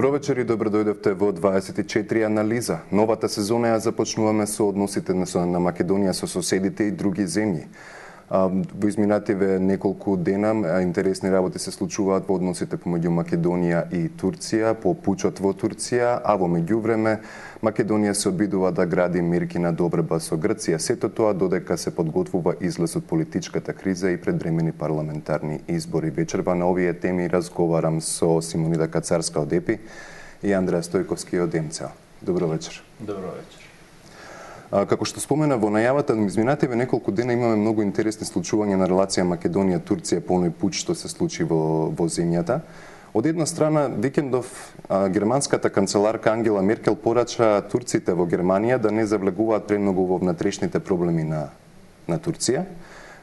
Добро вечер и добро дојдовте во 24 анализа. Новата сезона ја започнуваме со односите на Македонија со соседите и други земји. Во изминативе неколку дена интересни работи се случуваат во односите помеѓу Македонија и Турција, по пучот во Турција, а во меѓувреме Македонија се обидува да гради мерки на добрба со Грција. Сето тоа додека се подготвува излез од политичката криза и предвремени парламентарни избори. Вечерва на овие теми разговарам со Симонида Кацарска од ЕПИ и Андреа Стојковски од МЦА. Добро вечер. Добро вечер. Како што спомена во најавата, изминативе неколку дена имаме многу интересни случувања на релација Македонија-Турција по оној пут што се случи во земјата. Од една страна, викендов германската канцеларка Ангела Меркел порача турците во Германија да не завлегуваат премногу во внатрешните проблеми на Турција,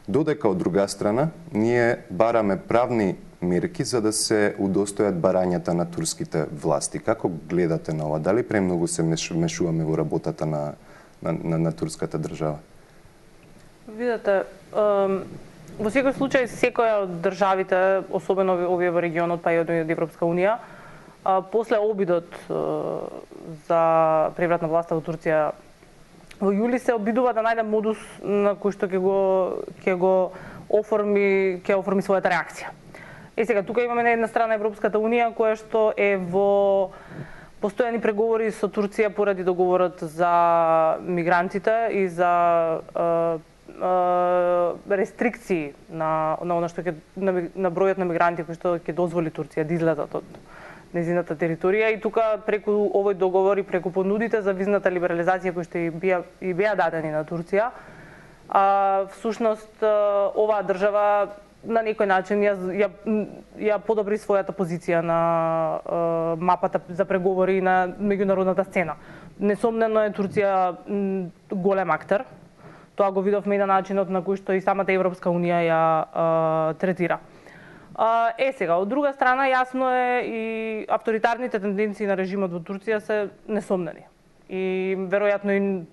додека од друга страна ние бараме правни мерки за да се удостојат барањата на турските власти. Како гледате на ова? Дали премногу се мешуваме во работата на турската држава? Видете, во секој случај, секоја од државите, особено овие во регионот, па и од Европска Унија, после обидот за преврат на власта во Турција во јули се обидува да најде модус на кој што ќе оформи својата реакција. Сега, тука имаме на една страна Европската Унија, која што е во постојани преговори со Турција поради договорот за мигрантите и за рестрикции на она што на бројот на мигранти кои што ќе дозволи Турција да излезат од незината територија, и тука преку овој договор и преку понудите за визната либерализација кои што и беа дадени на Турција, всушност оваа држава на некој начин ја подобри својата позиција на мапата за преговори на меѓународната сцена. Несомнено е Турција голем актер. Тоа го видовме и на начинот на кој што и самата Европска Унија ја третира. Сега, од друга страна, јасно е и авторитарните тенденции на режимот во Турција се несомнени. И веројатно и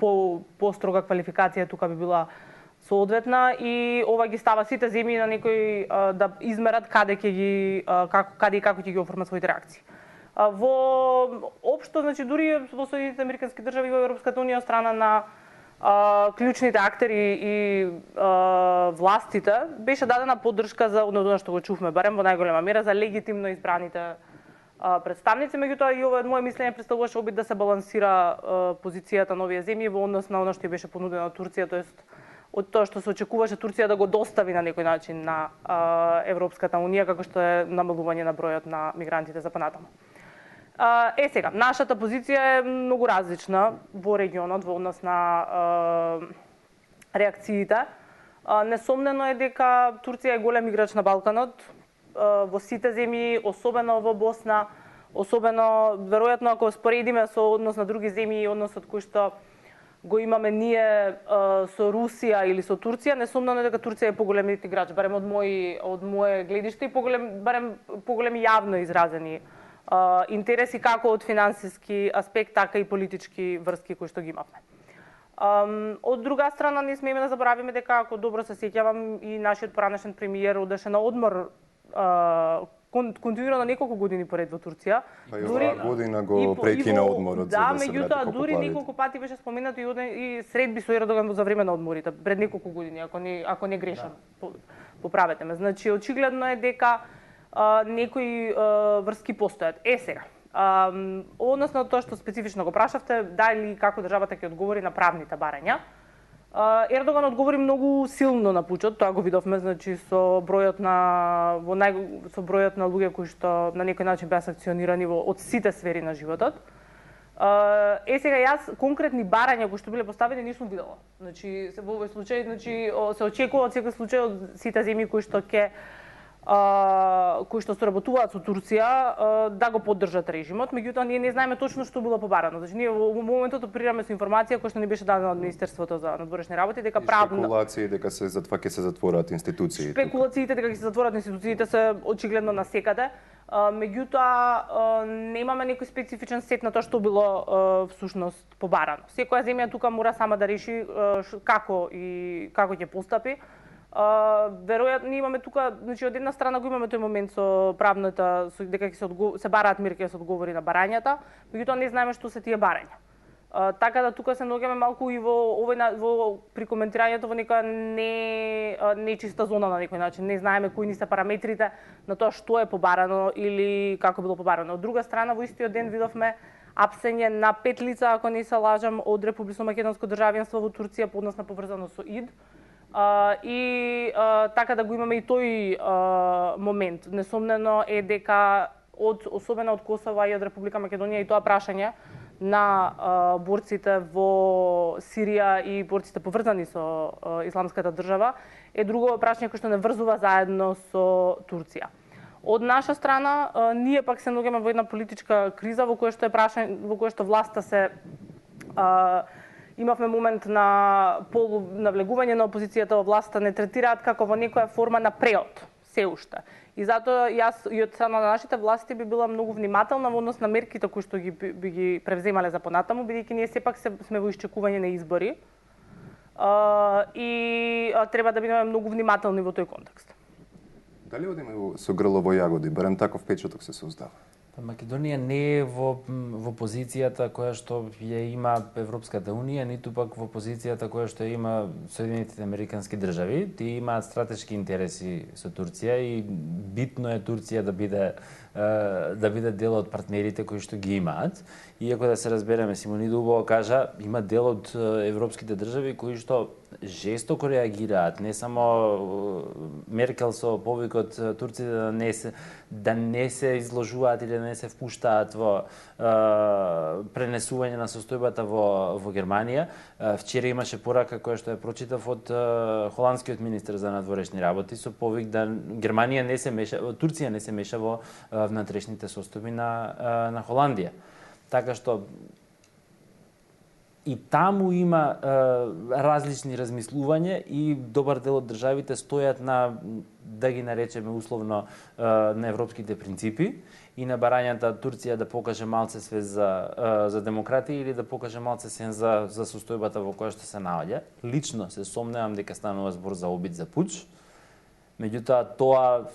по-строга квалификација тука би била соодветна, и ова ги става сите земји на некој да измерат каде и како ќе ги оформат своите реакции. Во општо, значи дури во Соединетите Американски држави и во Европската Унија, од страна на клучните актери и властите беше дадена поддршка за она што го чувме, барем во најголема мера, за легитимно избраните представници. Меѓутоа и ова мое мислење представуваше обид да се балансира позицијата на овие земји во однос на она што беше понудено од Турција, тоест од тоа што се очекуваше Турција да го достави на некој начин на Европската Унија, како што е намалување на бројот на мигрантите за понатаму. Сега, нашата позиција е многу различна во регионот во однос на реакциите. Несомнено е дека Турција е голем играч на Балканот, во сите земји, особено во Босна, особено веројатно ако споредиме со однос на други земји и односот кој што го имаме ние со Русија или со Турција, несомнено дека Турција е поголемиот играч, барем од мое гледиште, и барем поголеми јавно изразени интереси, како од финансиски аспект, така и политички врски кои што ги имавме. Од друга страна, не смееме да заборавиме дека, ако добро се сеќавам, и нашиот поранешен премиер одеше на одмор континуирано неколку години поред во Турција. Па и оваа година го прекина одморот за да се врати меѓутоа по дури поплавите. неколку пати беше споменато и средби со Ердоган за време на одморите, пред неколку години, ако не грешам. Поправете ме. Значи, очигледно е дека некои врски постојат. Сега, односно тоа што специфично го прашавте, дали како државата ќе одговори на правните барања, Ердоган одговори многу силно на пучот, тоа го видовме, значи со бројот на луѓе кои што на некој начин беа санкционирани од сите сфери на животот. Сега јас конкретни барања кои што биле поставени не сум видела. Значи во овој случај, значи се очекува од секој случај од сите земји кои што соработуваат со Турција да го поддржат режимот, меѓутоа ние не знаеме точно што било побарано. Значи ние во моментот оперираме со информација која што не беше дадена од Министерството за надворешни работи, дека правно спекулации дека ќе се затворат институции. Спекулациите дека ќе се затворат институциите се очигледно насекаде. Меѓутоа немаме некој специфичен сет на тоа што било всушност побарано. Секоја земја тука мора сама да реши како ќе постапи. Веројатно ние имаме тука, значи од една страна го имаме тој момент со правната, со дека ќе се бараат мерки да се одговори на барањата, меѓутоа не знаеме што се тие барања. Така да тука се наоѓаме малку и во при коментирањето во нека нечиста зона на некој начин. Не знаеме кои ни се параметрите на тоа што е побарано или како било побарано. Од друга страна, во истиот ден видовме апсење на 5 лица, ако не се лажам, од Републично-македонско државенство во Турција по однос на поврзано со ИД. Така да го имаме и тој момент. Несомнено е дека особено од Косово и од Република Македонија и тоа прашање на борците во Сирија и борците поврзани со Исламската држава е друго прашање кој што не врзува заедно со Турција. Од наша страна, ние пак се наоѓаме во една политичка криза во која што власта се имавме момент на навлегување на опозицијата во власта, не третираат како во некоја форма на преод, се уште. И затоа јас и од страна на нашите власти би била многу внимателна во однос на мерките кои што би ги превземале за понатаму, бидејќи ние сепак сме во исчекување на избори и треба да бидеме многу внимателни во тој контекст. Дали одиме со грло во јагоди, барем таков печаток се создава? Македонија не е во позицијата која што ја има Европската унија, ниту пак во позицијата која што ја има Соединетите американски држави. Тие имаат стратешки интереси со Турција и битно е Турција да биде дел од партнерите кои што ги имаат. Иако да се разбереме, Симонида убаво кажа, има дел од европските држави кои што жестоко реагираат, не само Меркел со повикот Турција да не се изложуваат или да не се впуштаат во пренесување на состојбата во Германија. Вчера имаше порака која што ја прочитав од холандскиот министер за надворешни работи со повик да Турција не се меша во внатрешните состојби на Холандија. Така што и таму има различни размислувања и добар дел од државите стојат на, да ги наречеме условно, на европските принципи и на барањата Турција да покаже малце свест за демократија или да покаже малце сенс за состојбата во која што се наоѓа. Лично се сомневам дека станува збор за обид за пуч. Меѓутоа, тоа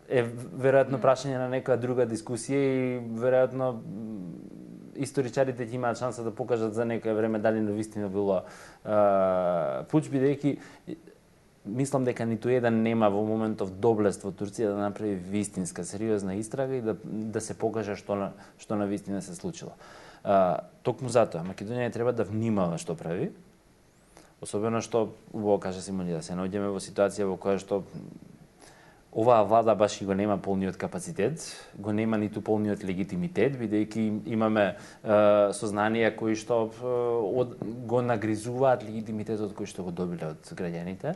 е веројатно прашање на некоја друга дискусија и веројатно историчарите ќе имаат шанса да покажат за некој време дали навистина било пуч, бидејќи мислам дека ниту еден нема во моментов доблест во Турција да направи вистинска, сериозна истрага и да се покаже што навистина се случило. Токму затоа, Македонија треба да внимава што прави, особено што, убаво кажа Симонида, се наоѓаме во ситуација во која што оваа влада баш и го нема полниот капацитет, го нема ниту полниот легитимитет, бидејќи имаме сознанија кои што го нагризуваат легитимитетот кој што го добиле од граѓаните.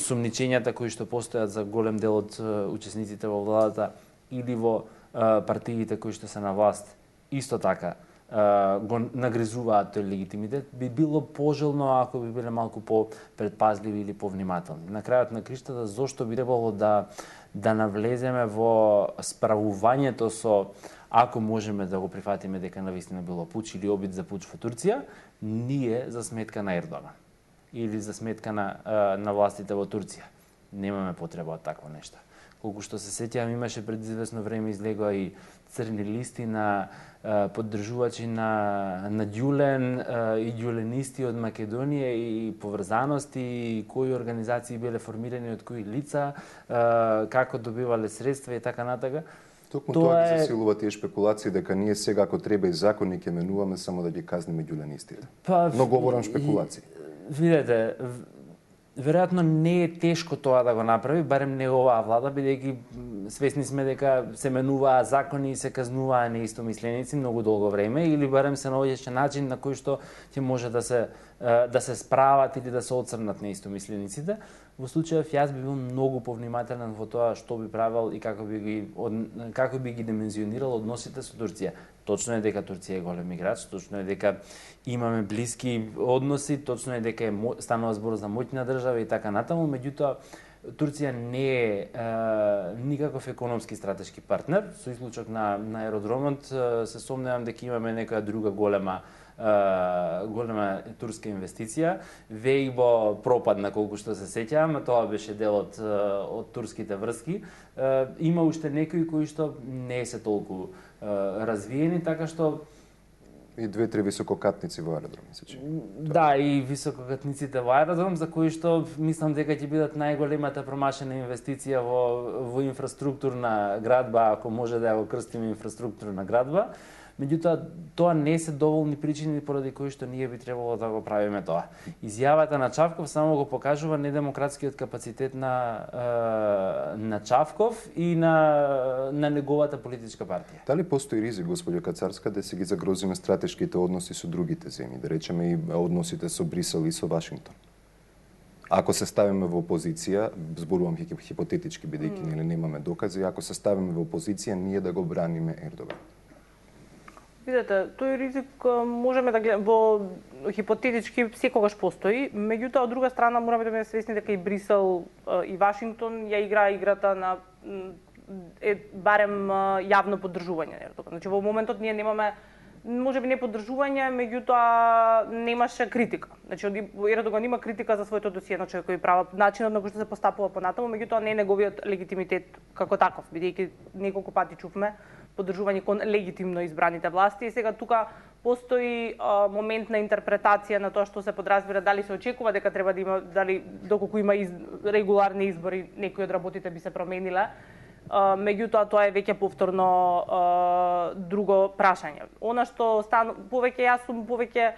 Сумничењата кои што постојат за голем дел од учесниците во владата или во партиите кои што се на власт, исто така го нагризуваат тој легитимитет, би било пожелно ако би биле малку по-предпазливи или повнимателни. На крајот на криштата, зошто би требало да навлеземе во справувањето со, ако можеме да го прифатиме дека навистина било пуч или обид за пуч во Турција, ние за сметка на Ердоган или за сметка на властите во Турција. Немаме потреба од такво нешто. Колку што се сеќавам, имаше пред известно време излегоа и црни листи на поддржувачи на Ѓулен и ѓуленисти од Македонија и поврзаности, и кои организации биле формирани од кои лица, како добивале средства и така натака. Токму тоа ги засилува тие шпекулации дека ние сега ако треба и закони ќе менуваме само да ги казниме ѓуленистите. Но говорам шпекулации. Видете, веројатно не е тешко тоа да го направи, барем не оваа влада, бидејќи свесни сме дека се менуваа закони и се казнуваа неистомисленици многу долго време, или барем се наоѓаше начин на кој што ќе може да се справат или да се отцрнат неистомислениците. Во случајов јас би бил многу повнимателен во тоа што би правил и како би ги димензионирал односите со Турција. Точно е дека Турција е голем играч, точно е дека имаме блиски односи, точно е дека станува збор за моќна држава и така натаму, меѓутоа Турција не е никаков економски стратешки партнер. Со исклучок на аеродромот се сомневам дека имаме некоја друга голема голема турска инвестиција. Вејбо пропадна колку што се сеќавам, тоа беше дел од турските врски. Има уште некои кои што не се толку развиени, така што и 2-3 висококатници во аеродром, мислам. Да, и висококатниците во аеродром, за кои што мислам дека ќе бидат најголемата промашена инвестиција во инфраструктурна градба, ако може да ја го крстиме инфраструктурна градба. Меѓутоа, тоа не се доволни причини поради кои што ние би требало да го правиме тоа. Изјавата на Чавков само го покажува недемократскиот капацитет на Чавков и на неговата политичка партија. Дали постои ризик, господјо Кацарска, да се ги загрозиме стратешките односи со другите земји, да речеме и односите со Брисел и со Вашингтон? Ако се ставиме во опозиција, зборувам хипотетички бидејќи нели немаме докази, ако се ставиме во опозиција, ние да го браниме Ердоган. Видете, тој ризик можеме да гледаме во хипотетички секогаш постои, меѓутоа од друга страна мораме да бидеме свесни дека и Брисел и Вашингтон ја играа играта на барем јавно поддржување на Ердоган. Значи во моментот ние немаме можеби не поддржување, меѓутоа немаше критика. Значи Ердоган има критика за своето досие на човекови права, начинот на кој што се постапува понатаму, меѓутоа не неговиот легитимитет како таков, бидејќи неколку пати чувме поддржување кон легитимно избраните власти и сега тука постои момент на интерпретација на тоа што се подразбира, дали се очекува дека треба да има, дали доколку има регуларни избори, некои од работите би се промениле. Меѓутоа тоа е веќе повторно друго прашање. Она што повеќе јас сум повеќе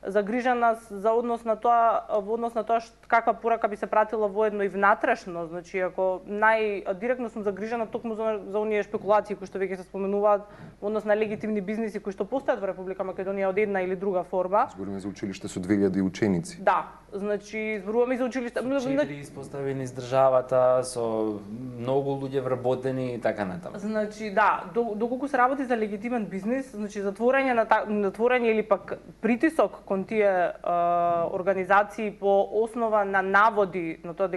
загрижена за однос на тоа, во однос на тоа каква порака би се пратила воедно и внатрешно, значи ако најдиректно сум загрижена токму за оние шпекулации кои што веќе се споменуваат во однос на легитимни бизниси кои што постојат во Република Македонија од една или друга форма. Зборуваме за училиште со 2000 ученици. Да, значи зборуваме за училиште. 4 испоставени из државата со многу луѓе вработени и така натаму. Значи да, доколку се работи за легитимен бизнис, значи затворање или пак притисок кон тие организации по основа на наводи на тоа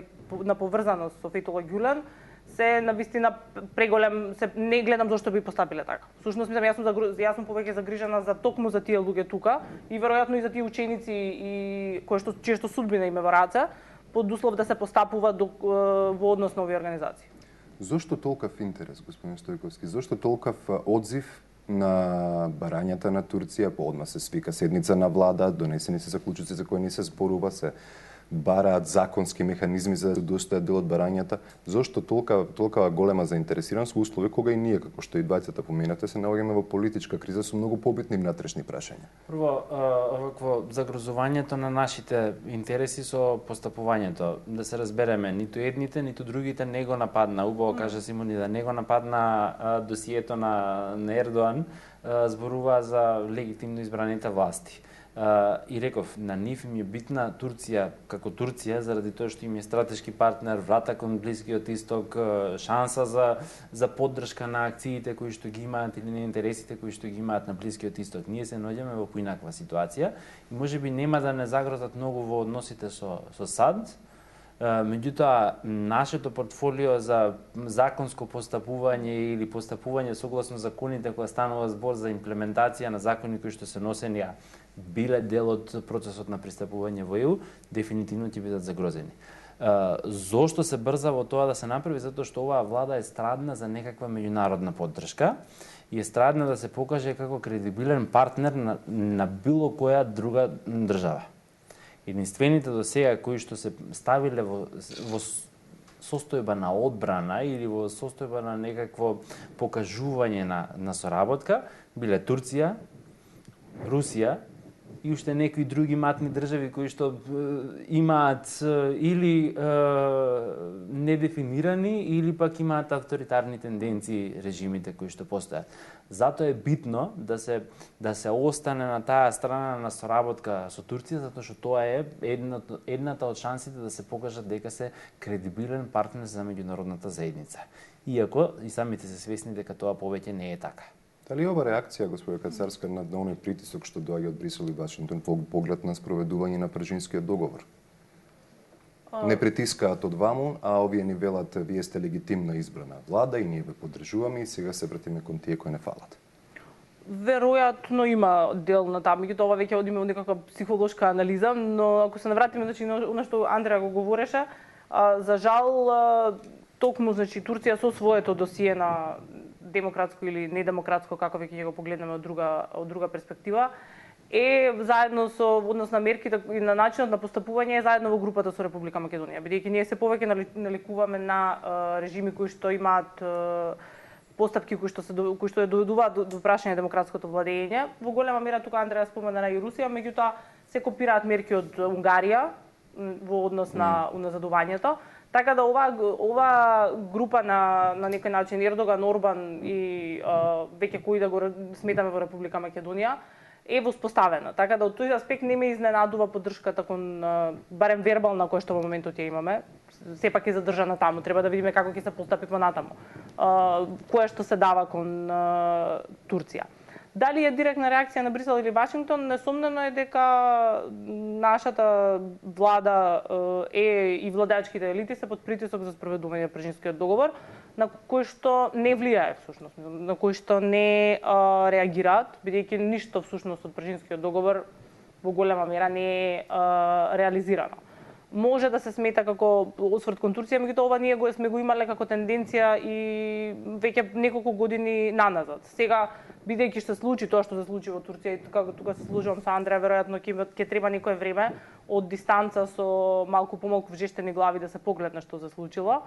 на поврзаност со Фетулла Ѓулен се навистина преголем, не гледам зошто би постапиле така. Всушност мислам јас сум повеќе загрижена за токму за тие луѓе тука и веројатно и за тие ученици и чие што судбина им е во раце, под услов да се постапува во однос на овие организации. Зошто толков интерес, господин Стојковски? Зошто толков одзив на барањата на Турција? Одма се свика седница на влада, донесени се заклучоци за кои не се зборува, се бараат законски механизми за да достојат дел од барањата. Зошто толкова голема заинтересираност во услови кога и ние, како што и двајцата поменате, се наоѓаме во политичка криза со многу побитни внатрешни прашања? Прво, овакво загрозувањето на нашите интереси со постапувањето, да се разбереме, ниту едните, ниту другите не го нападна. Убаво кажа Симонида, не го нападна досието на Ердоан, зборува за легитимно избраните власти. И реков, на нив им е битна Турција како Турција, заради тоа што им е стратешки партнер, врата кон Блискиот Исток, шанса за поддршка на акциите кои што ги имаат или на интересите кои што ги имаат на Блискиот Исток. Ние се наоѓаме во поинаква ситуација и можеби нема да не загрозат многу во односите со САД. Меѓутоа, нашето портфолио за законско постапување или постапување согласно законите кога станува збор за имплементација на закони кои што се носени биле дел од процесот на пристапување во ЕУ, дефинитивно ќе бидат загрозени. Зошто се брза во тоа да се направи? Затоа што оваа влада е страдна за некаква меѓународна поддршка и е страдна да се покаже како кредибилен партнер на било која друга држава. Единствените до сега кои што се ставиле во состојба на одбрана или во состојба на некакво покажување на соработка биле Турција, Русија и уште некои други матни држави кои што имаат или недефинирани или пак имаат авторитарни тенденции режимите кои што постојат. Затоа е битно да се остане на таа страна на соработка со Турција, затоа што тоа е едната од шансите да се покажат дека се кредибилен партнер за меѓународната заедница. Иако и самите се свесни дека тоа повеќе не е така. Дали ова реакција, господја Кацарска, на оној притисок што доаѓа од Брисел и Вашингтон по поглед на спроведување на Пржинскиот договор? Не притискаат од ваму, а овие ни велат вие сте легитимно избрана влада и ние ве поддржуваме и сега се вратиме кон тие кои не фалат. Веројатно има дел на таа, меѓутоа ова веќе одиме од некаква психолошка анализа, но ако се навратиме значи на што Андреа го говореше, за жал токму значи Турција со своето досие на демократско или недемократско, како веќе ќе го погледнеме од друга перспектива, заедно со однос на мерките и на начинот на постапување заедно во групата со Република Македонија, бидејќи ние се повеќе наликуваме на режими кои што имаат постапки кои што ја доведуваат до прашање демократското владење. Во голема мера тука Андреа спомена и Русија, меѓутоа се копираат мерки од Унгарија во однос на уназадувањето. Така да ова група на некој начин Ердоган, Орбан и веќе кои да го сметаме во Република Македонија воспоставена. Така да од тој аспект не ме изненадува поддршката кон барем вербална која што во моментот ја имаме. Сепак е задржана таму, треба да видиме како ќе се постапи понатаму. Која што се дава кон Турција. Дали е директна реакција на Брисел или Вашингтон, несомнено е дека нашата влада и владеачките елити се под притисок за спроведување на Пришинскиот договор, на кој што не влијае всушност, на кој што не реагираат, бидејќи ништо всушност од Пришинскиот договор во голема мера не е реализирано. Може да се смета како осврт кон Турција, меѓутоа ова ние сме го имале како тенденција и веќе неколку години наназад. Сега, бидејќи што се случи тоа што се случи во Турција и тука се служувам со Андреа, веројатно ќе треба некое време од дистанца со малку помалку вжештени глави да се погледне што се случило.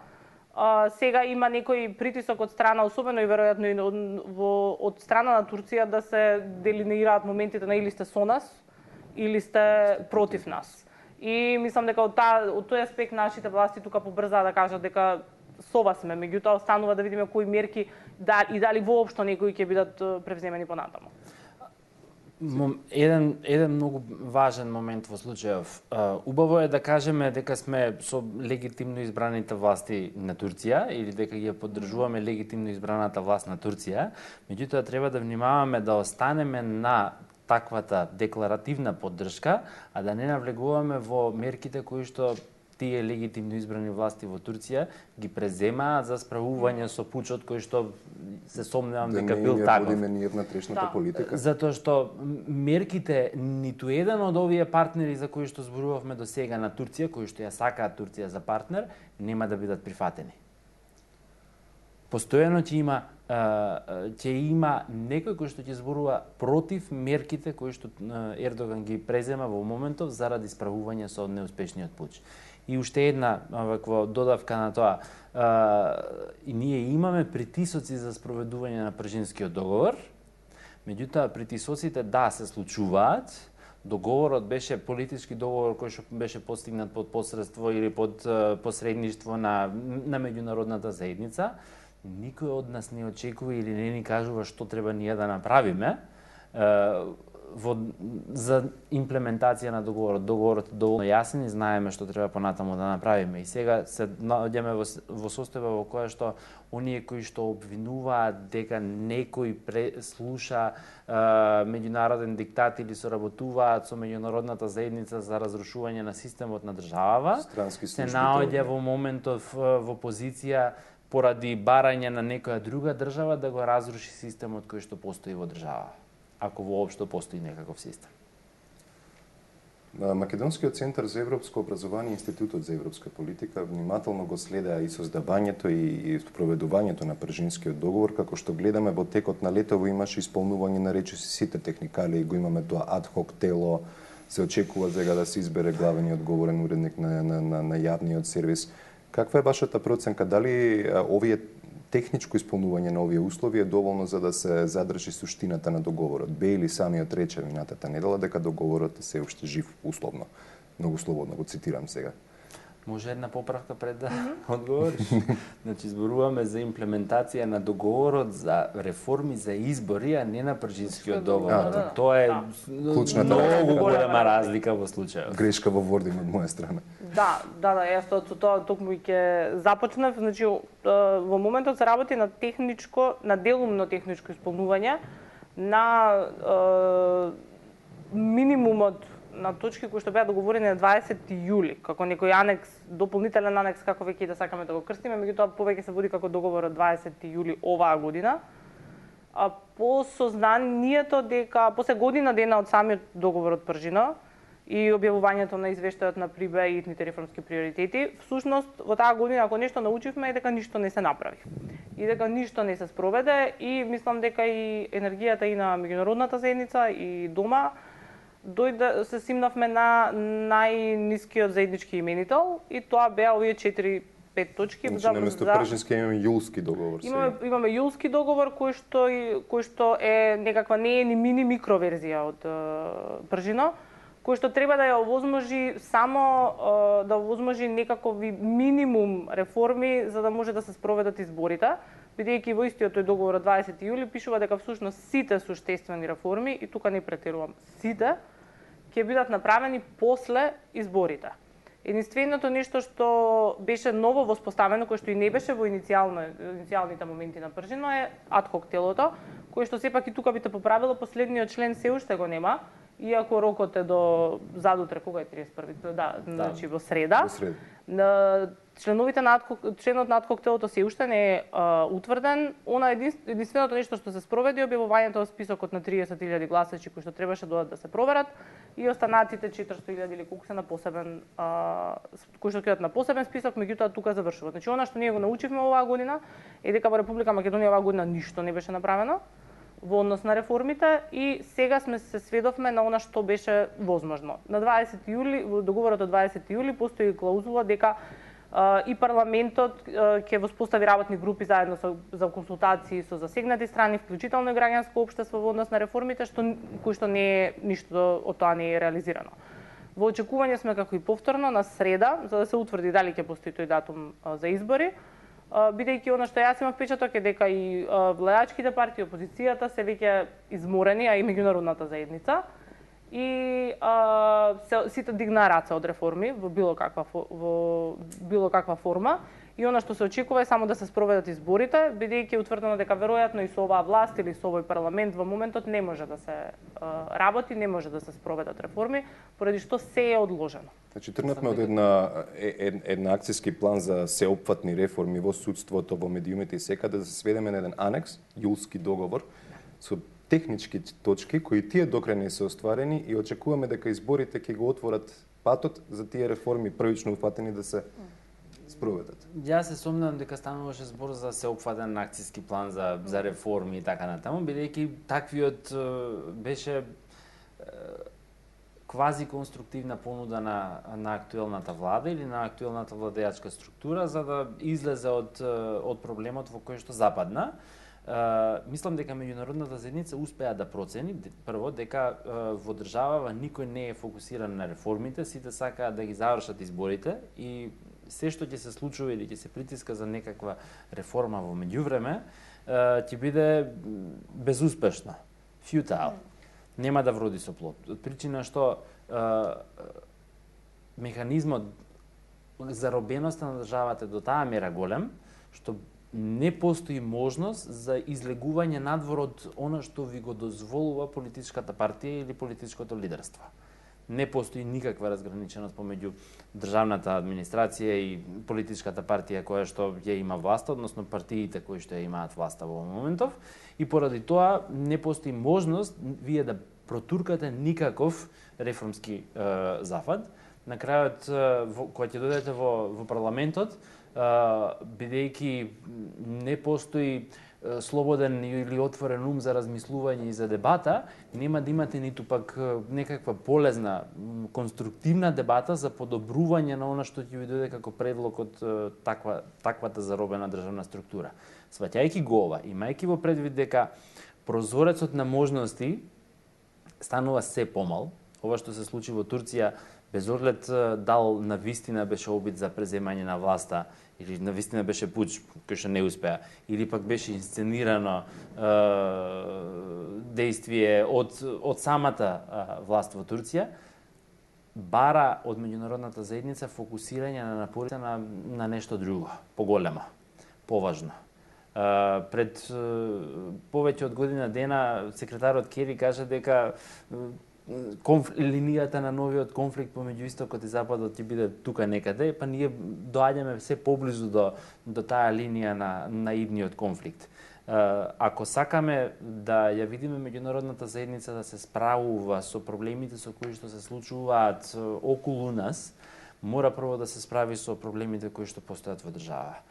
Сега има некој притисок од страна, особено и веројатно и од страна на Турција да се делинеираат моментите на или сте со нас, или сте против нас. И мислам дека од тој аспект нашите власти тука побрзаа да кажат дека со вас сме, меѓутоа останува да видиме кои мерки и дали воопшто некои ќе бидат превземени понатаму. Еден многу важен момент во случајов. Убаво е да кажеме дека сме со легитимно избраните власти на Турција или дека ги поддржуваме легитимно избраната власт на Турција, меѓутоа треба да внимаваме да останеме на таквата декларативна поддршка, а да не навлегуваме во мерките кои што тие легитимно избрани власти во Турција ги преземаат за справување со пучот кој што се сомневам дека бил таков. Да не водиме ни внатрешната политика. Затоа што мерките ниту еден од овие партнери за кои што зборувавме до сега на Турција, кои што ја сакаат Турција за партнер, нема да бидат прифатени. Постојано ќе има некој кој што ќе зборува против мерките кои што Ердоган ги презема во моментов заради справување со неуспешниот пуч. И уште една ваква додавка на тоа, и ние имаме притисоци за спроведување на Пришинскиот договор, меѓутоа притисоците се случуваат. Договорот беше политички договор кој што беше постигнат под посредство или под посредништво на меѓународната заедница. Никој од нас не очекува или не ни кажува што треба ние да направиме за имплементација на договорот. Договорот е доволно јасен и знаеме што треба понатаму да направиме. И сега се наоѓаме во состојба во која што оние кои што обвинуваат дека некој слуша меѓународен диктат или соработуваат со меѓународната заедница за разрушување на системот на државава, се наоѓа во моментов во позиција поради барање на некоја друга држава да го разруши системот кој што постои во држава, ако воопшто постои некаков систем. Македонскиот центар за европско образование и Институтот за европска политика внимателно го следеа и создавањето и спроведувањето на Пришинскиот договор, како што гледаме во текот на летово имаше исполнување на речиси сите техникали, го имаме тоа адхок тело, се очекува сега да се избере главен и одговорен уредник на јавниот сервис. Каква е вашата проценка? Дали овие техничко исполнување на овие услови е доволно за да се задржи суштината на договорот? Бејли самиот рече минатата недела дека договорот е се уште жив условно. Многу слободно го цитирам сега. Може една поправка пред да одговориш? Значи, зборуваме за имплементација на договорот за реформи за избори, а не на Пришинскиот договор. Тоа е многу голема разлика во случајот. Грешка во Word од моја страна. Да, јас тоа токму ќе започнав. Значи, во моментот се работи на делумно техничко исполнување на минимумот на точки кои што беа договорени на 20 јули, како некој анекс, дополнителен анекс, како веќе да сакаме да го крстиме, меѓутоа повеќе се води како договор од 20 јули оваа година. по сознанието дека после година дена од самиот договор од Пржина и објавувањето на извештајот на ПРИБЕ и итните реформски приоритети, всушност во таа година ако нешто научивме е дека ништо не се направи. И дека ништо не се спроведе и мислам дека и енергијата и на меѓународната заедница и дома се симнавме на најнискиот заеднички именител и тоа беа овие 4-5 точки. Значи, наместо Пржински имаме јулски договор. Имаме јулски договор кој што е некаква не е ни мини микроверзија од Пржино, кој што треба да ја овозможи само да овозможи некакови минимум реформи за да може да се спроведат изборите, бидејќи во истиот тој договор од 20 јули пишува дека всушност сите суштествени реформи, и тука не претерувам, сите ќе бидат направени после изборите. Единственото нешто што беше ново воспоставено, кој што и не беше во иницијалните моменти на Пржино е адхок телото, кој што сепак и тука би те поправило, последниот член се уште го нема, иако рокот е до задутре, кога е 31? Значи во среда. Членот на адхок телото се уште не е утврден. Единственото нешто што се спроведи објавувањето од списокот на 30.000 гласачи кои што требаше да се проверат и останатите 400.000 или колку се на посебен кои што кидат на посебен список, меѓутоа тука завршува. Значи она што ние го научивме оваа година е дека во Република Македонија оваа година ништо не беше направено во однос на реформите и сега се сведовме на она што беше возможно. На 20 јули, во договорот од 20 јули постои клаузула дека и парламентот ќе воспостави работни групи заедно за консултации со засегнати страни, вклучително и граѓанско општество во однос на реформите, кој што не е ништо од тоа не е реализирано. Во очекување сме како и повторно на среда за да се утврди дали ќе постои тој датум за избори, бидејќи она што јас имам впечаток е дека и владачките партии, опозицијата се веќе изморени, а и меѓународната заедница, и сите дигнаа раце од реформи во било каква форма и она што се очекува е само да се спроведат изборите, бидејќи е утврдено дека веројатно и со оваа власт или со овој парламент во моментот не може да се работи, не може да се спроведат реформи, поради што се е одложено. Значи тргнавме од една акцијски план за сеопфатни реформи во судството, во медиумите и секаде да се сведеме на еден анекс, јулски договор со технички точки кои тие докрај не се остварени и очекуваме дека изборите ќе го отворат патот за тие реформи првично упатени да се спроведат. Јас се сомневам дека стануваше збор за сеопфатен акцијски план за реформи и така натаму, бидејќи таквиот беше квази конструктивна понуда на актуелната влада или на актуелната владеачка структура за да излезе од проблемот во кој што западна. Мислам дека меѓународната заедница успеа да процени прво дека во државава никој не е фокусиран на реформите, сите сакаат да ги завршат изборите и се што ќе се случува или ќе се притиска за некаква реформа во меѓувреме ќе биде безуспешно, фјутал. Нема да вроди со плод. Од причина што механизмот заробеноста на државата до таа мера голем, што не постои можност за излегување надвор од она што ви го дозволува политичката партија или политичкото лидерство. Не постои никаква разграниченост помеѓу државната администрација и политичката партија која што ја има власта, односно партиите кои што ја имаат власта во моментов, и поради тоа не постои можност вие да протуркате никаков реформски зафат. На крајот, кога ќе дојдете во парламентот, бидејќи не постои слободен или отворен ум за размислување и за дебата, нема да имате ниту пак некаква полезна, конструктивна дебата за подобрување на она што ќе ви дојде како предлог од таквата заробена државна структура. Сваќајќи го ова, имајќи во предвид дека прозорецот на можности станува се помал, ова што се случи во Турција, без оглед дал на вистина беше обид за преземање на власта или на вистина беше пуч кој што не успеа, или пак беше инсценирано действие од самата власт во Турција, бара од меѓународната заедница фокусирање на напорите на нешто друго, поголемо, поважно. Пред повеќе од година дена секретарот Кери кажа дека линијата на новиот конфликт помеѓу Истокот и Западот ќе биде тука некаде, па ние доаѓаме се поблизу до таа линија на идниот конфликт. Ако сакаме да ја видиме меѓународната заедница да се справува со проблемите со кои што се случуваат околу нас, мора прво да се справи со проблемите кои што постојат во држава.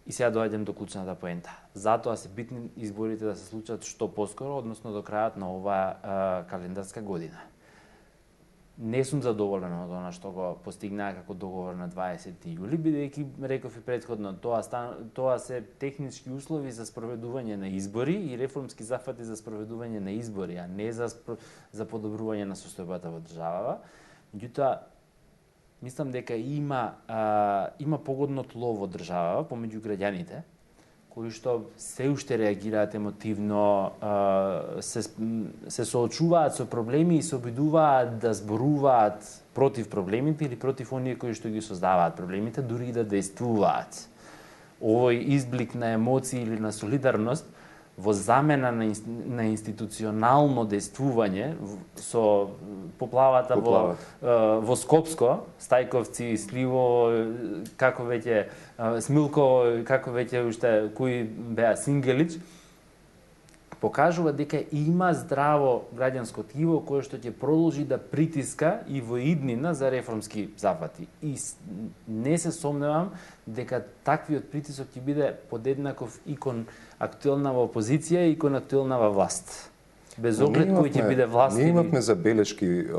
И сега доаѓам до клучната поента. Затоа се битни изборите да се случат што поскоро, односно до крајот на оваа календарска година. Не сум задоволен од она што го постигнаа како договор на 20 јули, бидејќи реков и претходно, тоа се технички услови за спроведување на избори и реформски зафати за спроведување на избори, а не за подобрување на состојбата во државава. Меѓутоа, мислам дека има погодно тло во држава помеѓу граѓаните кои што се уште реагираат емотивно, се соочуваат со проблеми и се обидуваат да зборуваат против проблемите или против оние кои што ги создаваат проблемите, дури и да действуваат. Овој изблик на емоции или на солидарност во замена на институционално действување со поплавата во Скопско, Стајковци, Сливо, како веќе Смилко, како веќе уште кои беа Сингелич, покажува дека има здраво граѓанско тиво кое што ќе продолжи да притиска и во иднина за реформски зафати. И не се сомневам дека таквиот притисок ќе биде подеднаков и кон актуелнава опозиција и кон актуелнава власт. Без оглед кој ќе биде власт. Ние имавме забелешки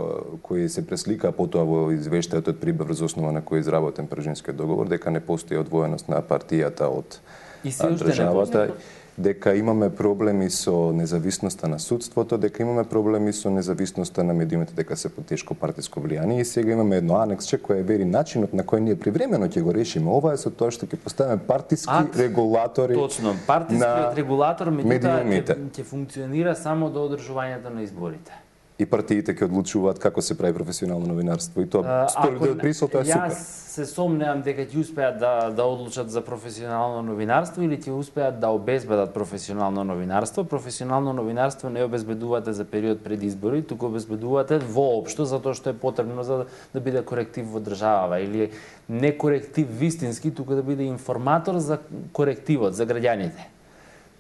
кои се пресликаа потоа во извештајот од Прибор за основа на кој изработен Пржинскиот договор, дека не постои одвоеност на партијата од државата, дека имаме проблеми со независноста на судството, дека имаме проблеми со независноста на медиумите, дека се под тешко партиско влијание и сега имаме едно анексче кој вери начинот на кој ние привремено ќе го решиме. Ова е со тоа што ќе поставиме партиски регулатори. Точно, партискиот регулатор меѓутоа ќе функционира само до одржувањето на изборите. И партиите ќе одлучуваат како се прави професионално новинарство и тоа според дел Брисел тоа е супер. Јас се сомневам дека ќе успеат да одлучат за професионално новинарство или ќе успеат да обезбедат професионално новинарство. Професионално новинарство не обезбедувате за период пред избори, туку обезбедувате воопшто затоа што е потребно за да биде коректив во државава или не коректив вистински, туку да биде информатор за корективот за граѓаните.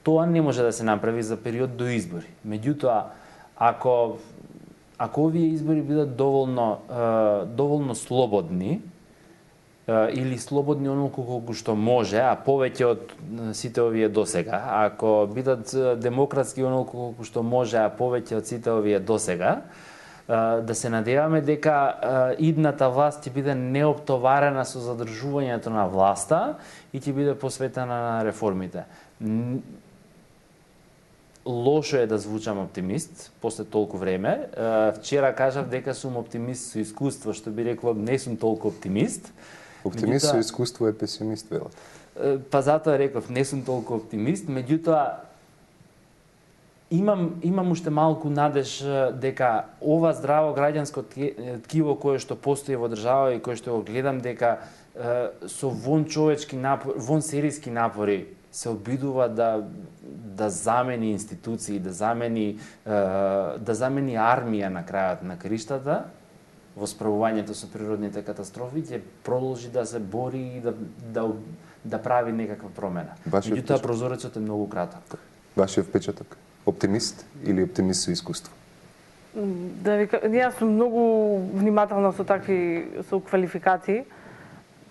Тоа не може да се направи за период до избори. Меѓутоа, ако овие избори бидат доволно слободни, или слободни онолку колку што може, а повеќе од сите овие досега, ако бидат демократски онолку колку што може, а повеќе од сите овие досега, да се надеваме дека идната власт ќе биде неоптоварена со задржувањето на власта и ќе биде посветена на реформите. Лошо е да звучам оптимист после толку време. Вчера кажав дека сум оптимист со искуство, што би рекло не сум толку оптимист. Оптимист со искуство е песимист, велат. Па затоа реков не сум толку оптимист, меѓутоа имам уште малку надеж дека ова здраво граѓанско ткиво кое што постои во држава и кое што го гледам дека со вон човечки напор, вон серијски напори се обидува да замени институции, да замени армија на крајот на криштата во справувањето со природните катастрофи, ќе продолжи да се бори и да прави некаква промена. Меѓутоа прозорецот е многу краток. Вашиот впечаток? Оптимист или оптимист со искуство? Да ви кажам, јас сум многу внимателна со квалификации.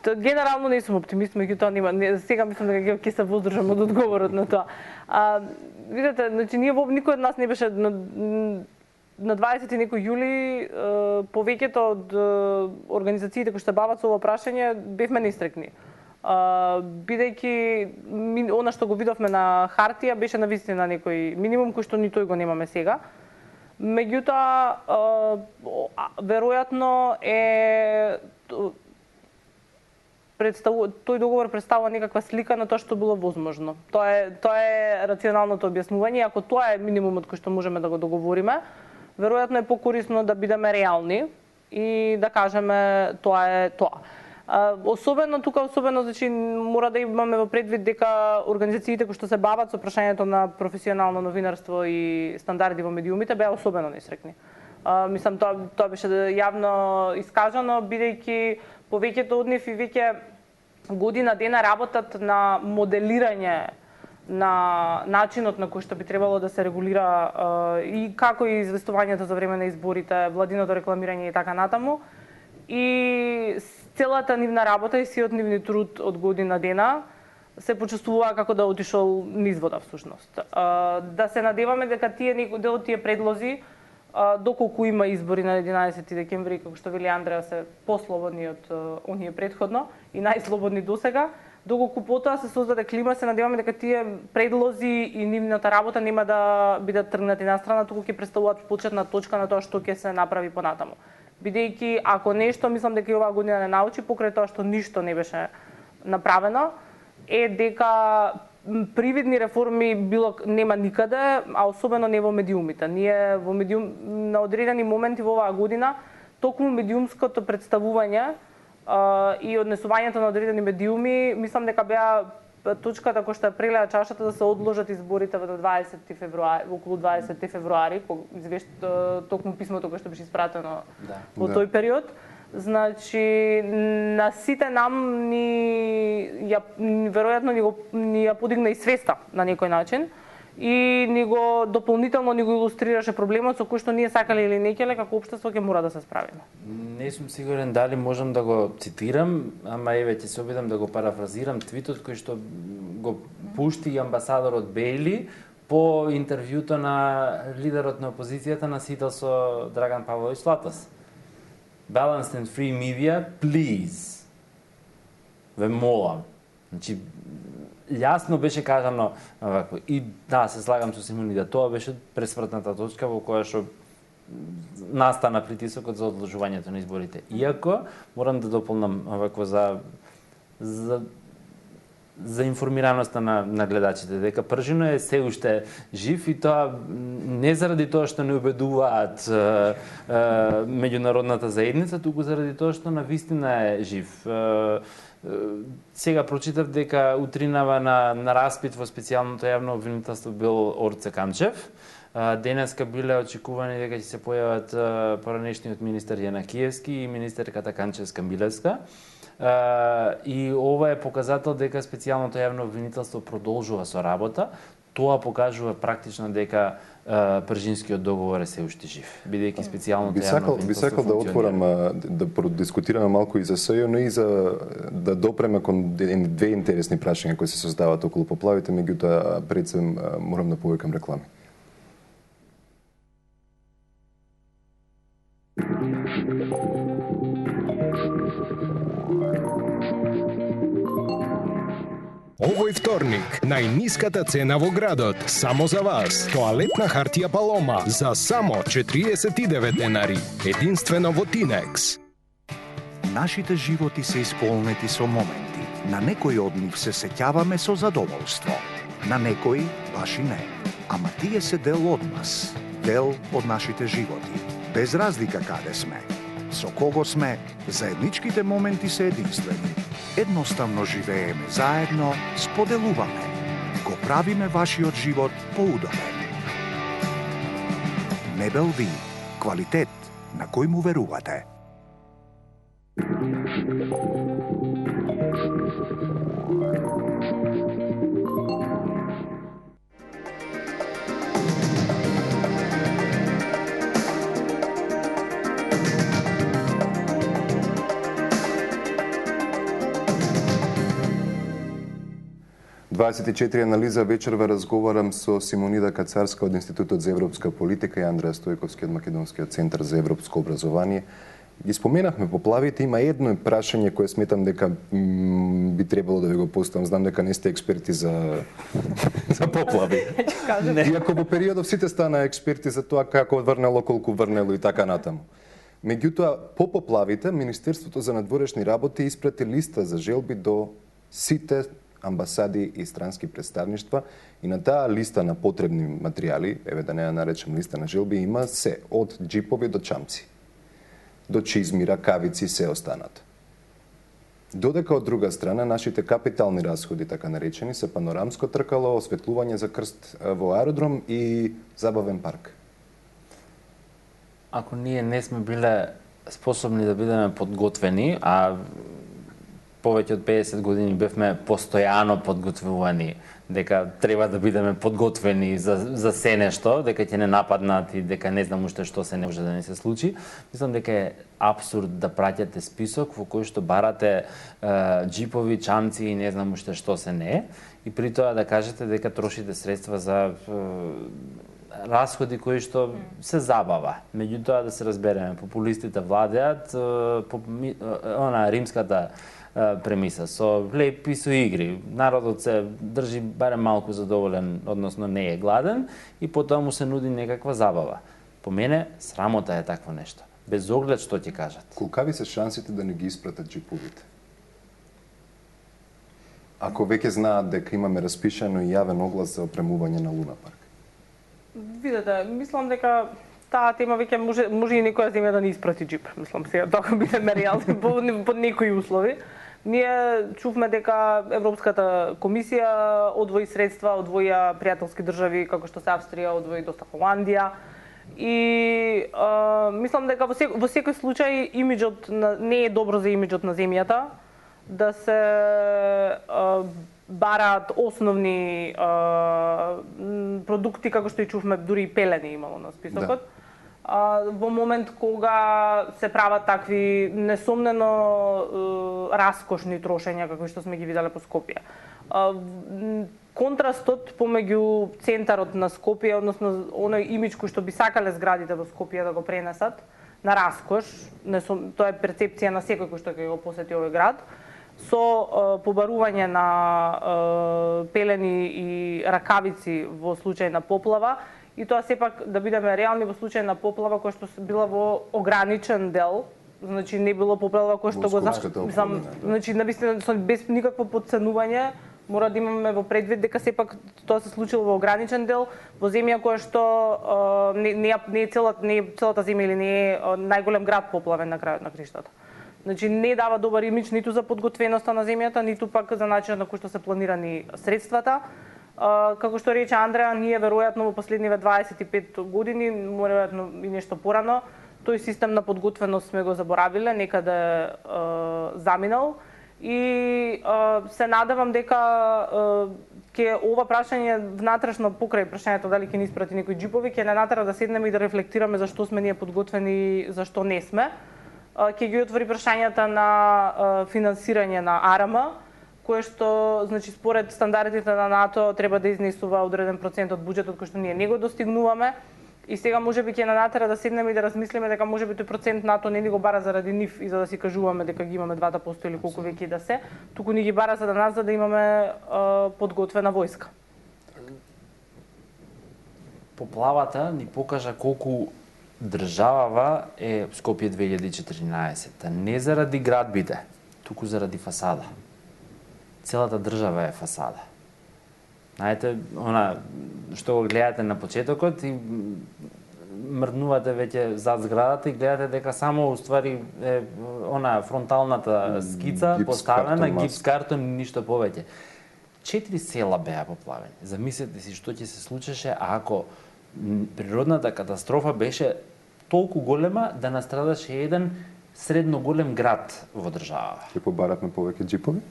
Генерално не сум оптимист, меѓутоа сега мислам дека ќе се воздржам од одговорот на тоа. Видете, значи никој од нас не беше на 20 и некој јули, повеќето од организациите кои што бават со ова прашање бевме нестрекни. Бидејќи она што го видовме на хартија беше навистина некој минимум кој што ни тој го немаме сега. Меѓутоа, веројатно тој договор представува некаква слика на тоа што било возможно. Тоа е рационалното објаснување. Ако тоа е минимумот кој што можеме да го договориме, веројатно е покорисно да бидеме реални и да кажеме тоа е тоа. Особено значи мора да имаме во предвид дека организациите кои што се бават со прашањето на професионално новинарство и стандарди во медиумите беа особено несрекни. Мислам тоа беше јавно искажано, бидејќи повеќето од нив и веќе година дена работат на моделирање на начинот на кој што би требало да се регулира и како и известувањето за време на изборите, владиното рекламирање и така натаму. И целата нивна работа и сиот нивни труд од година дена се почувствува како да отишол низ вода всушност. Да се надеваме дека тие дел од тие предлози, доколку има избори на 11 декември, како што вели Андреа, се послободни од оние претходно и најслободни досега, доколку потоа се создаде клима, се надеваме дека тие предлози и нивната работа нема да бидат тргнати на страна, туку ќе представуваат почетна точка на тоа што ќе се направи понатаму. Бидејќи ако нешто, мислам дека и оваа година не научи, покрај тоа што ништо не беше направено, е дека привидни реформи нема никаде, а особено не во медиумите. Ние во на одредени моменти во оваа година токму медиумското представување и однесувањето на одредени медиуми, мислам дека беа точката која што ја прелеа чашата да се одложат изборите во 20 февруари, околу 20 февруари, токму писмото кое што беше испратено во тој период. Значи, на сите нам веројатно ни ја подигна и свеста на некој начин и дополнително ни го илустрираше проблемот со кој што ние сакале или не келе како општество ќе мора да се справиме. Не сум сигурен дали можам да го цитирам, ама еве ќе се обидам да го парафразирам твитот кој што го пушти амбасадорот Бейли по интервјуто на лидерот на опозицијата на сител со Драган Павлович Латас. Balanced and free media, please. Ве молам. Значи, јасно беше кажано вако. И да, се слагам со Симони да тоа беше пресвртната точка во која што настана притисокот за одложувањето на изборите. Иако, морам да дополнам вако за информираноста на гледачите, дека Пржино е се уште жив и тоа не заради тоа што не убедуваат меѓународната заедница, туку заради тоа што навистина е жив. Сега прочитав дека утринава на распит во специјалното јавно обвинителство бил Орце Камчев. Денеска биле очекувани дека ќе се појават поранешниот министер Јанакиевски и министерката Канчевска-Милевска. И ова е показател дека специјалното јавно обвинителство продолжува со работа. Тоа покажува практично дека Пржинскиот договор е се уште жив, бидејќи специјалното јавно обвинителство би сакал да отворам, да продискутираме малку и за СЈО, но и за да допреме кон две интересни прашања кои се создаваат околу поплавите, меѓутоа пред се морам да повикам реклами. Овој вторник, најниската цена во градот, само за вас. Тоалетна хартија Палома за само 49 денари, единствено во Тинекс. Нашите животи се исполнети со моменти. На некои од нив се сеќаваме со задоволство. На некои баш и не. Ама тие се дел од нас, дел од нашите животи. Без разлика каде сме. Со кого сме, заедничките моменти се единствени. Едноставно живееме заедно, споделуваме. Го правиме вашиот живот поудобен. Мебел Ви, квалитет на кој му верувате. «24 анализа» вечерва разговарам со Симонида Кацарска од Институтот за европска политика и Андреа Стојковски од Македонскиот центар за европско образование. Ги споменавме поплавите, има едно прашање кое сметам дека би требало да ви го поставам. Знам дека не сте експерти за поплави. Иако во периодов сите стана експерти за тоа како врнело, колку врнело и така натаму. Меѓутоа, по поплавите, Министерството за надворешни работи испрати листа за желби до сите амбасади и странски представништва и на таа листа на потребни материјали, еве да не ја наречем листа на желби, има се од џипови до чамци, до чизми, ракавици, се останат. Додека од друга страна нашите капитални расходи, така наречени, се панорамско тркало, осветлување за крст во аеродром и забавен парк. Ако ние не сме биле способни да бидеме подготвени, а повеќе од 50 години бевме постојано подготвувани дека треба да бидеме подготвени за се нешто, дека ќе не нападнат и дека не знам уште што се не може да не се случи. Мислам дека е апсурд да праќате список во кој што барате џипови, чамци и не знам уште што се не, и при тоа да кажете дека трошите средства за расходи кои што се забава. Меѓутоа да се разбереме, популистите владеат по римската премиса со лепи со игри. Народот се држи барем малку задоволен, односно не е гладен и потоа му се нуди некаква забава. По мене срамота е такво нешто. Без оглед што ти кажат. Колкави се шансите да не ги испратат џиповите? Ако веќе знаат дека имаме распишано и јавен оглас за опремување на Луна парк? Видете, мислам дека таа тема веќе може и некоја земја да не испрати џип. Мислам сега така бидеме реални под некои услови. Ние чувме дека Европската комисија одвои средства, одвоја пријателски држави како што се Австрија, одвои доста Холандија. И мислам дека во секој случај имиџот не е добро за имиџот на земјата да се бараат основни продукти како што и чувме, дури и пелени имало на списокот. Да. Во момент кога се прават такви несомнено раскошни трошења како што сме ги виделе по Скопје. Контрастот помеѓу центарот на Скопје, односно оној имиџ кој што би сакале зградите во Скопје да го пренесат на раскош, тоа е перцепција на секој кој што ќе го посети овој град, со побарување на пелени и ракавици во случај на поплава, и тоа сепак да бидеме реални во случај на поплава која што била во ограничен дел, значи не било поплава која што го значи навистина без никакво потценување, мора да имаме во предвид дека сепак тоа се случило во ограничен дел, во земја која што не е целата земја или не е најголем град поплавен на крајот на криштата. Значи не дава добар имиџ ниту за подготвеноста на земјата, ниту пак за начинот на кој што се планирани средствата. Како што рече Андреа, ние веројатно во последниве 25 години, веројатно и нешто порано, тој систем на подготвеност сме го заборавиле, некаде заминал. И се надевам дека ќе ова прашање внатрешно покрај прашањето дали ќе ни испрати некои џипови, ќе не натера да седнеме и да рефлектираме зашто сме ние подготвени, зашто не сме. Ќе ги отвори прашањата на финансирање на АРМ, кое што, значи, според стандардите на НАТО треба да изнесува одреден процент од буџетот кој што ние не го достигнуваме. И сега можеби ќе натера да седнеме и да размислиме дека можеби тој процент НАТО не ни го бара заради нив и за да си кажуваме дека ги имаме 2% или колку веќе да се, туку ни ги бара за да нас за да имаме подготвена војска. Поплавата ни покажа колку државава е Скопје 2014. Не заради градбите, туку заради фасада. Целата држава е фасада. Знаете, што го гледате на почетокот и мрднувате веќе зад зградата и гледате дека само уствари е фронталната скица поставена, гипс картон и ништо повеќе. 4 села беа поплавени. Замислете си што ќе се случеше ако природната катастрофа беше толку голема да настрадаше еден средно голем град во држава. Ќе побаравме повеќе џипови?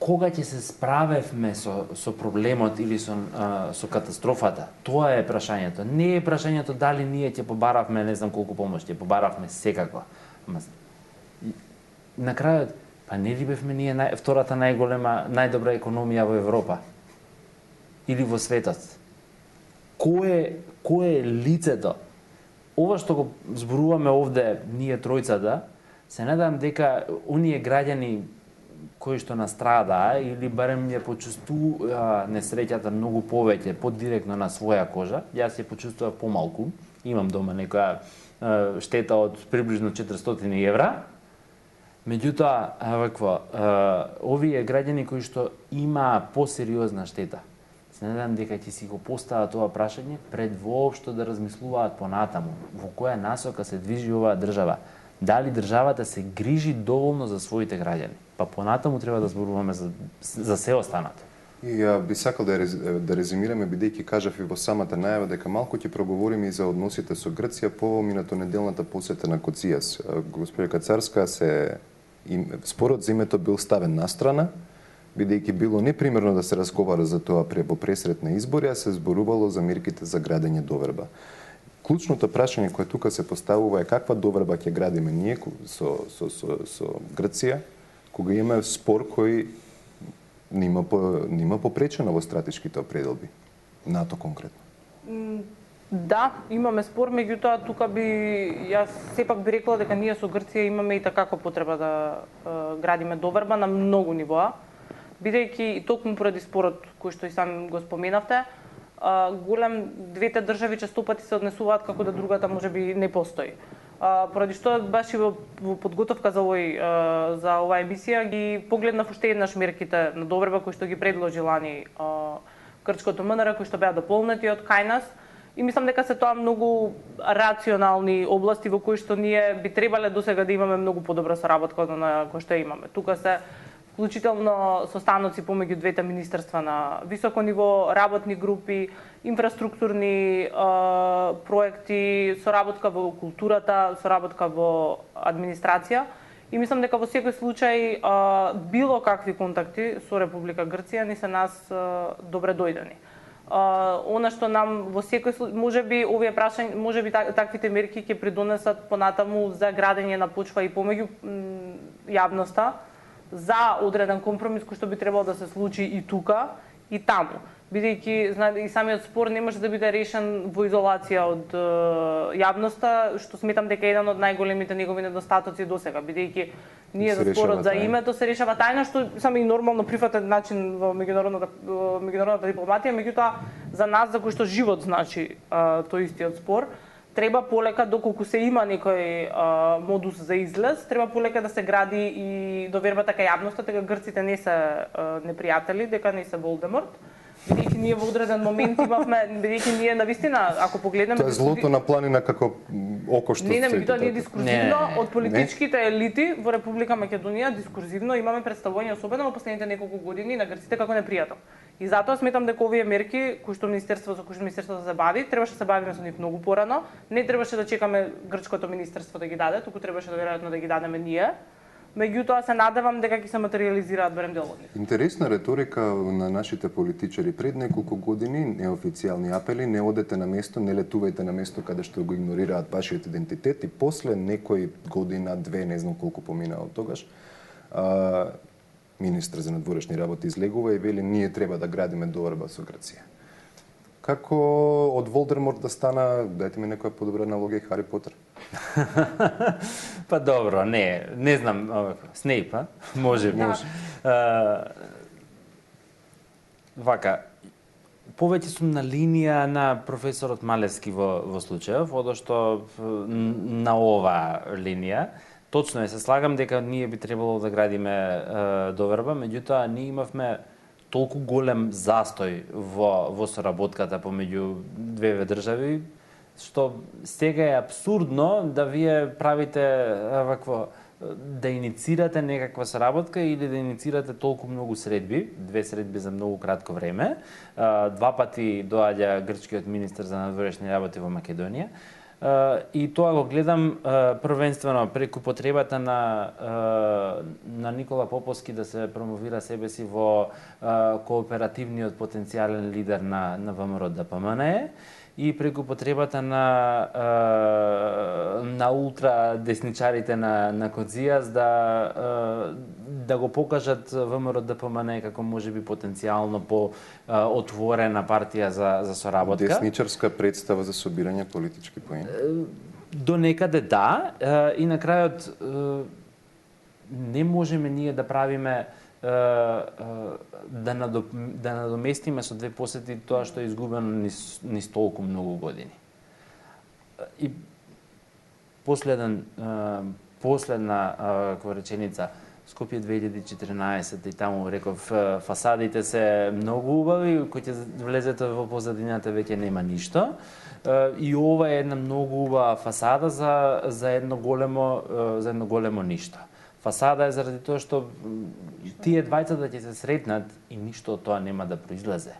Кога ќе се справевме со проблемот или со катастрофата? Тоа е прашањето. Не е прашањето дали ние ќе побаравме не знам колку помош, ќе побаравме секако. На крајот, па не ли бевме ние втората најголема, најдобра економија во Европа? Или во светот? Кој е лицето? Ова што го зборуваме овде ние тројцата, се надам дека оние граѓани кои што настрадаа или барем ја почувствува несреќата многу повеќе, подиректно на своја кожа. Јас ја почувствував помалку. Имам дома некоја штета од приближно 400 евра. Меѓутоа, овие граѓани кои што имаа посериозна штета, се надам дека ќе си го постават тоа прашање пред воопшто да размислуваат понатаму во која насока се движи оваа држава. Дали државата се грижи доволно за своите граѓани? Па понатаму треба да зборуваме за се останато. И би сакал да резимираме, бидејќи кажав и во самата најава дека малку ќе проговориме и за односите со Грција по минато неделната посета на Коцијас. Госпоѓа Кацарска се И спорот за името бил ставен на страна, бидејќи било непримерно да се разговара за тоа во пресрет на избори, а се зборувало за мерките за градење доверба. Клучното прашање кое тука се поставува е каква доверба ќе градиме ние со Грција, кога имаме спор кој нема попречено во стратешките определби, НАТО конкретно. Да, имаме спор, меѓутоа тука јас сепак би рекла дека ние со Грција имаме и такако потреба да градиме доверба на многу нивоа, бидејќи токму поради спорот кој што и сам го споменавте, голем двете држави често пати се однесуваат како да другата можеби не постои. Поради што баш и во подготовка за оваа емисија ги погледнав уште еднаш мерките на доверба кои што ги предложи лани Грчкото МНР, кои што беа дополнети од кај нас. И мислам дека се тоа многу рационални области во кои што ние би требале досега да имаме многу подобра соработка од она кој што имаме. Тука се вклучително состаноци помеѓу двете министерства на високо ниво, работни групи, инфраструктурни проекти, соработка во културата, соработка во администрација. И мислам дека во секој случај било какви контакти со Република Грција не се нас добре дојдени. Она што нам во секој случај, можеби овие прашања, можеби таквите мерки ќе придонесат понатаму за градење на почва и помеѓу јавноста за одреден компромис кој што би требало да се случи и тука и таму. Бидејќи и самиот спор не може да биде решен во изолација од јавноста, што сметам дека е еден од најголемите негови недостатоци досега, бидејќи ние за спорот за името се решава тајна, што само и нормално прифатен начин во меѓународната дипломатија, меѓутоа за нас за кој што живот значи тој истиот спор, треба полека, доколку се има некој модус за излез, треба полека да се гради и довербата кај јавноста, дека грците не се непријатели, дека не се Волдеморт. Бидејќи ние во одреден момент имавме, бидејќи ние навистина, ако погледнеме... Тоа е злото на планина како око што... Не, меѓутоа ние дискурзивно од политичките елити во Република Македонија дискурзивно имаме представување, особено во последните неколку години, на грците како непријател. И затоа сметам дека овие мерки кои што министерството се бави, требаше да се бавиме со нив многу порано. Не требаше да чекаме грчкото министерство да ги даде, туку требаше веројатно да ги дадеме ние. Меѓутоа се надевам дека ќе се материјализираат барем дел од нив. Интересна реторика на нашите политичари пред неколку години, неофицијални апели, не одете на место, не летувајте на место каде што го игнорираат вашиот идентитет, и после некој година, две, не знам колку помина од тогаш, министр за надворешни работи излегува и вели ние треба да градиме доверба со Грција. Како од Волдеморт да стана, дајте ми некоја подобра аналогија, Хари Потер? Па добро, не знам, Снейп, може. Вака, повеќе сум на линија на професорот Малевски во случајов, одошто на ова линија. Точно е, се слагам дека ние би требало да градиме доверба, меѓутоа ние имавме толку голем застој во соработката помеѓу две држави, што сега е абсурдно да вие правите да иницирате некаква соработка или да иницирате толку многу средби, две средби за многу кратко време. Два пати доаѓа грчкиот министер за надворешни работи во Македонија. И тоа го гледам првенствено преку потребата на Никола Поповски да се промовира себе си во кооперативниот потенцијален лидер на ВМРО ДПМНЕ и преку потребата на ултра десничарите на Кодзијас да го покажат ВМРО ДПМНЕ како можеби потенцијално по отворена партија за соработка. Десничарска представа за собирање политички поени. До некаде да, и на крајот не можеме ние да правиме да надоместиме со две посети тоа што е изгубено низ толку многу години. И последна реченица, Скопје 2014 и таму реков фасадите се многу убави, кои ќе влезете во позадината веќе нема ништо. И ова е една многу убава фасада за едно големо ништо. Фасада е заради тоа што тие двајцата ќе се сретнат и ништо од тоа нема да произлезе.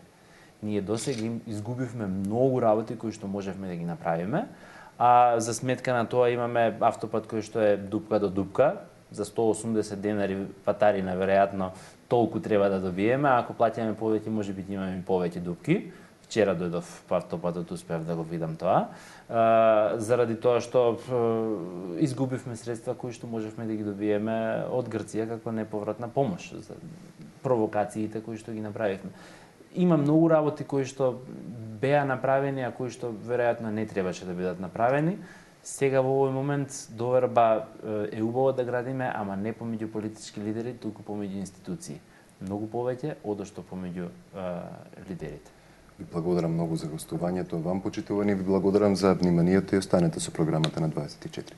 Ние досега изгубивме многу работи кои што можевме да ги направиме, а за сметка на тоа имаме автопат кој што е дупка до дупка, за 180 денари патарина веројатно толку треба да добиеме, а ако плаќаме повеќе можеби имаме и повеќе дупки. Вчера дојдов автопатот, успеав да го видам тоа. Заради тоа што изгубивме средства кои што можевме да ги добиеме од Грција како неповратна помош за провокациите кои што ги направивме. Има многу работи кои што беа направени, а кои што веројатно не требаше да бидат направени. Сега во овој момент доверба е убаво да градиме, ама не помеѓу политички лидери, туку помеѓу институции. Многу повеќе одошто помеѓу лидерите. Ви благодарам многу за гостувањето. Вам, почитувани, ви благодарам за вниманието и останете со програмата на 24.